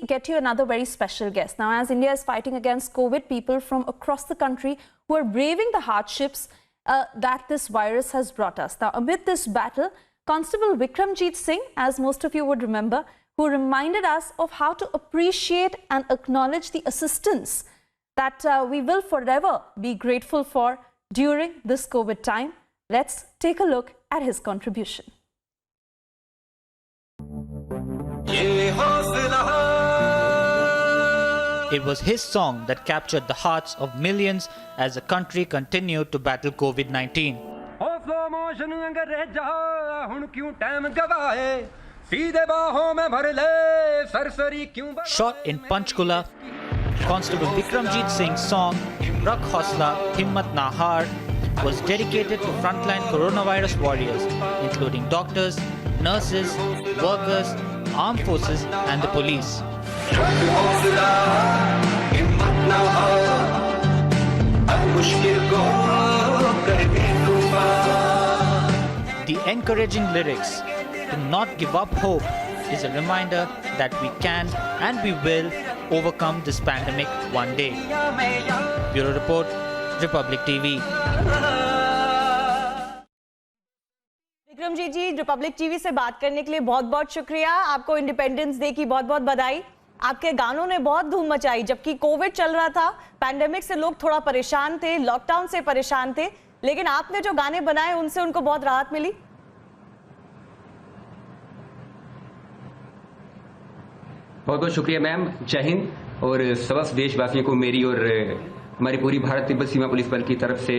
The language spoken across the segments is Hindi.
get to you another very special guest. Now, as India is fighting against COVID, people from across the country who are braving the hardships that this virus has brought us. Now, amid this battle, Constable Vikramjit Singh, as most of you would remember, who reminded us of how to appreciate and acknowledge the assistance that we will forever be grateful for during this COVID time. Let's take a look at his contribution. It was his song that captured the hearts of millions as the country continued to battle COVID-19. Shot in Panchkula, Constable Vikramjit Singh's song Rakh Hausla Himmat Na Haar was dedicated to frontline coronavirus warriors, including doctors, nurses, workers, armed forces and the police. The encouraging lyrics, "To not give up hope," is a reminder that we can and we will overcome this pandemic one day. Bureau Report, Republic TV. Vikramjit ji, republic TV से बात करने के लिए बहुत बहुत शुक्रिया। आपको इंडिपेंडेंस डे की बहुत बहुत बधाई। आपके गानों ने बहुत धूम मचाई। जबकि कोविड चल रहा था, पैंडेमिक से लोग थोड़ा परेशान थे, लॉकडाउन से परेशान थे, लेकिन आपने जो गाने बनाए उनसे उनको बहुत राहत मिली। बहुत बहुत शुक्रिया मैम। जय हिंद और समस्त देशवासियों को मेरी और हमारी पूरी भारत तिब्बत सीमा पुलिस बल की तरफ से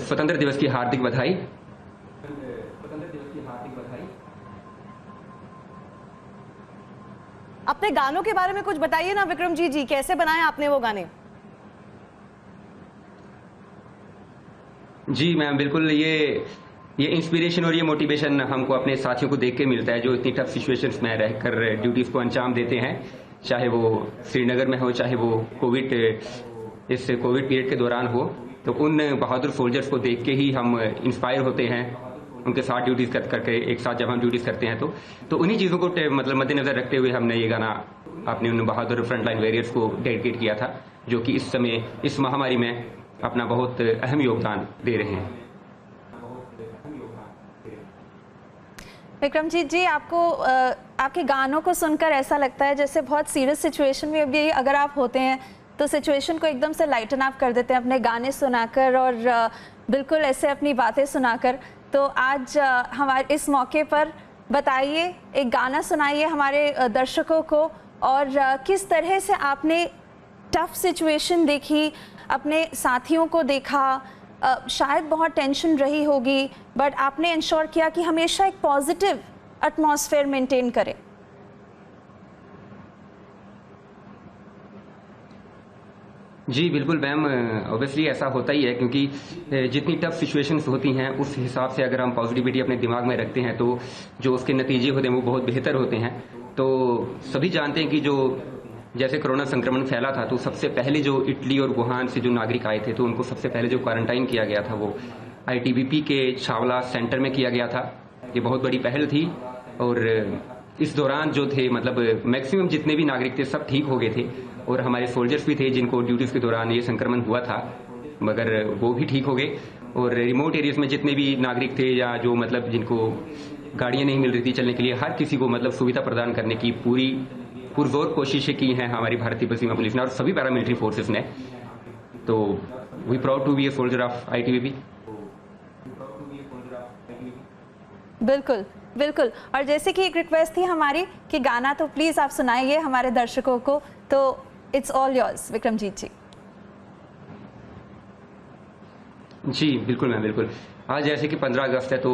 स्वतंत्र दिवस की हार्दिक बधाई। अपने गानों के बारे में कुछ बताइए ना विक्रमजीत जी, कैसे बनाए आपने वो गाने? जी मैम, बिल्कुल ये इंस्पिरेशन और ये मोटिवेशन हमको अपने साथियों को देख के मिलता है, जो इतनी टफ सिचुएशंस में रहकर ड्यूटीज को अंजाम देते हैं, चाहे वो श्रीनगर में हो, चाहे वो इस कोविड पीरियड के दौरान हो। तो उन बहादुर सोल्जर्स को देख के ही हम इंस्पायर होते हैं, उनके साथ ड्यूटीज करके एक साथ जब हम ड्यूटीज करते हैं तो उन्हीं चीज़ों को मतलब मद्देनजर रखते हुए हमने ये गाना अपने उन बहादुर फ्रंटलाइन वॉरियर्स को डेडिकेट किया था, जो कि इस समय इस महामारी में अपना बहुत अहम योगदान दे रहे हैं। विक्रमजीत जी, आपके गानों को सुनकर ऐसा लगता है जैसे बहुत सीरियस सिचुएशन में भी अगर आप होते हैं तो सिचुएशन को एकदम से लाइटन अप कर देते हैं अपने गाने सुनाकर और बिल्कुल ऐसे अपनी बातें सुनाकर। तो आज हमारे इस मौके पर बताइए, एक गाना सुनाइए हमारे दर्शकों को, और किस तरह से आपने टफ सिचुएशन देखी, अपने साथियों को देखा, शायद बहुत टेंशन रही होगी, बट आपने इंश्योर किया कि हमेशा एक पॉजिटिव एटमॉस्फेयर मेंटेन करें। जी बिल्कुल मैम, ऑब्वियसली ऐसा होता ही है, क्योंकि जितनी टफ सिचुएशंस होती हैं उस हिसाब से अगर हम पॉजिटिविटी अपने दिमाग में रखते हैं तो जो उसके नतीजे होते हैं वो बहुत बेहतर होते हैं। तो सभी जानते हैं कि जो जैसे कोरोना संक्रमण फैला था तो सबसे पहले जो इटली और वुहान से जो नागरिक आए थे तो उनको सबसे पहले जो क्वारंटाइन किया गया था वो ITBP के छावला सेंटर में किया गया था। ये बहुत बड़ी पहल थी और इस दौरान जो थे मतलब मैक्सिमम जितने भी नागरिक थे सब ठीक हो गए थे, और हमारे सोल्जर्स भी थे जिनको ड्यूटीज के दौरान ये संक्रमण हुआ था, मगर वो भी ठीक हो गए। और रिमोट एरियाज में जितने भी नागरिक थे या जो मतलब जिनको गाड़ियां नहीं मिल रही थी चलने के लिए, हर किसी को मतलब सुविधा प्रदान करने की पूरी पुरजोर कोशिशें की हैं हमारी भारतीय तिब्बत सीमा पुलिस ने और सभी पैरामिलिट्री फोर्सेस ने। तो we proud to be a soldier of ITBP। बिल्कुल बिल्कुल। और जैसे कि एक रिक्वेस्ट थी हमारी कि गाना तो प्लीज आप सुनाइए हमारे दर्शकों को, तो इट्स ऑल योर्स विक्रमजीत जी। जी बिल्कुल मैम, बिल्कुल। आज जैसे कि 15 अगस्त है तो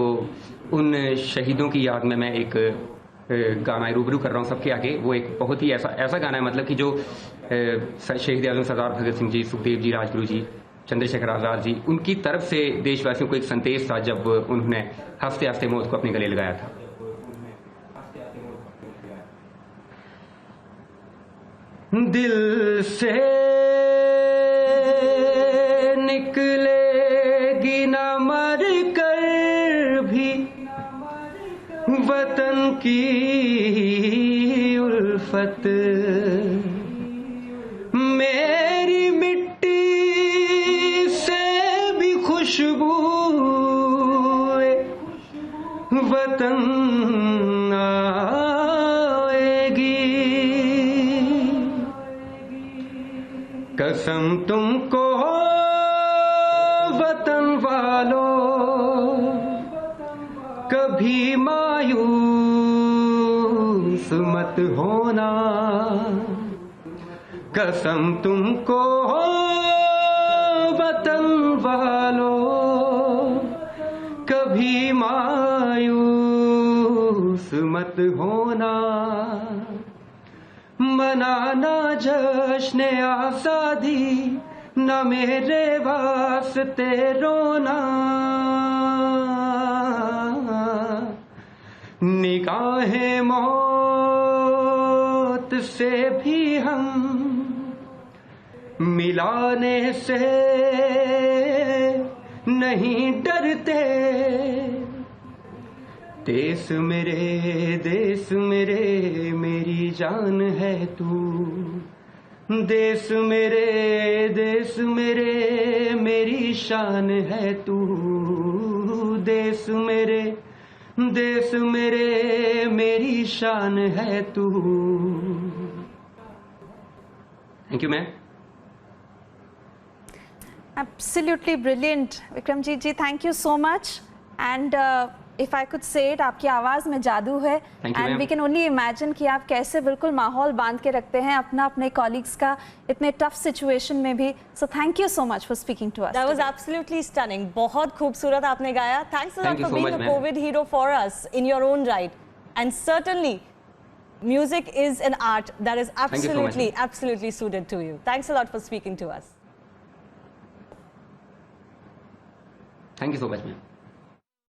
उन शहीदों की याद में मैं एक गाना रूबरू कर रहा हूँ सबके आगे। वो एक बहुत ही ऐसा गाना है मतलब कि जो शहीद आजम सरदार भगत सिंह जी, सुखदेव जी, राजगुरु जी, चंद्रशेखर आजाद जी, उनकी तरफ से देशवासियों को एक संदेश था जब उन्होंने हंसते हंसते मौत को अपने गले लगाया था। दिल से निकलेगी न मर कर भी वतन की उल्फत मेरी मिट्टी से भी खुशबू वतन आएगी। कसम तुमको वतन वालों कभी मायूस मत होना। कसम तुमको वतन वालों कभी मायूस मत होना। मनाना जश्न आज़ादी न मेरे वास्ते रोना। निगाहें मौत से भी हम मिलाने से नहीं डरते। देश मेरे मेरी जान है तू। देश मेरे मेरी शान है तू। देश मेरे मेरी शान है तू। Thank you ma'am. Absolutely brilliant, Vikramjit ji. Thank you so much. And if I could say it, आपकी आवाज़ में जादू है. Thank you, And ma'am. we can only imagine कि आप कैसे बिल्कुल माहौल बांध के रखते हैं अपने कॉलीग्स का इतने टफ सिचुएशन में भी. So thank you so much for speaking to us. That was absolutely stunning. बहुत खूबसूरत आपने गाया. Thanks a lot Thank you for so being much, a ma'am. COVID hero for us in your own right. And certainly, music is an art that is you so much, absolutely suited to you. Thanks a lot for speaking to us. Thank you so much ma'am.